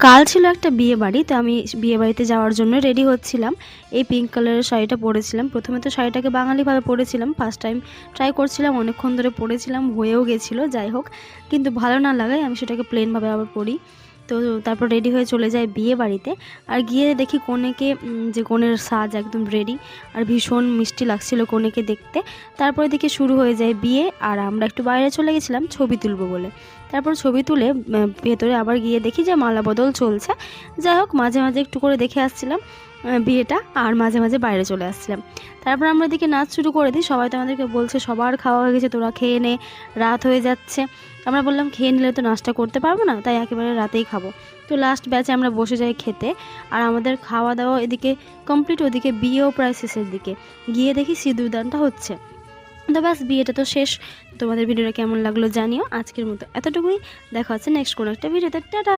কাল ছিল একটা বিয়ে বাড়ি, তো আমি বিয়ে বাড়িতে যাওয়ার জন্য রেডি হচ্ছিলাম। এই পিঙ্ক কালারের শাড়িটা পরেছিলাম। প্রথমে তো শাড়িটাকে বাঙালিভাবে পরেছিলাম, ফার্স্ট টাইম ট্রাই করছিলাম, অনেকক্ষণ ধরে পরেছিলাম, হয়েও গেছিলো, যাই হোক। কিন্তু ভালো না লাগায় আমি সেটাকে প্লেনভাবে আবার পরি। তো তারপর রেডি হয়ে চলে যাই বিয়ে বাড়িতে। আর গিয়ে দেখি কনেকে, যে কনের সাজ একদম রেডি, আর ভীষণ মিষ্টি লাগছিল কনেকে দেখতে। তারপরে দেখি শুরু হয়ে যায় বিয়ে, আর আমরা একটু বাইরে চলে গেছিলাম ছবি তুলবো বলে। তারপর ছবি তুলে ভেতরে আবার গিয়ে দেখি যে মালা বদল চলছে। যাই হোক, মাঝে মাঝে একটু করে দেখে আসছিলাম বিয়েটা, আর মাঝে মাঝে বাইরে চলে আসছিলাম। তারপর আমরা এদিকে নাচ শুরু করে দিই। সবাই তো আমাদেরকে বলছে সবার খাওয়া হয়ে গেছে, তোরা খেয়ে নে, রাত হয়ে যাচ্ছে। আমরা বললাম খেয়ে নিলে তো নাচটা করতে পারবো না, তাই একেবারে রাতেই খাবো। তো লাস্ট ব্যাচে আমরা বসে যাই খেতে। আর আমাদের খাওয়া দাওয়া এদিকে কমপ্লিট, ওদিকে বিয়েও প্রায় শেষের দিকে। গিয়ে দেখি সিঁদুরদানটা হচ্ছে। তো ব্যাস, বিয়েটা তো শেষ। তোমাদের ভিডিওটা কেমন লাগলো জানিও। আজকের মতো এতটুকুই, দেখা হচ্ছে নেক্সট কোনো একটা ভিডিওতে। টাটা।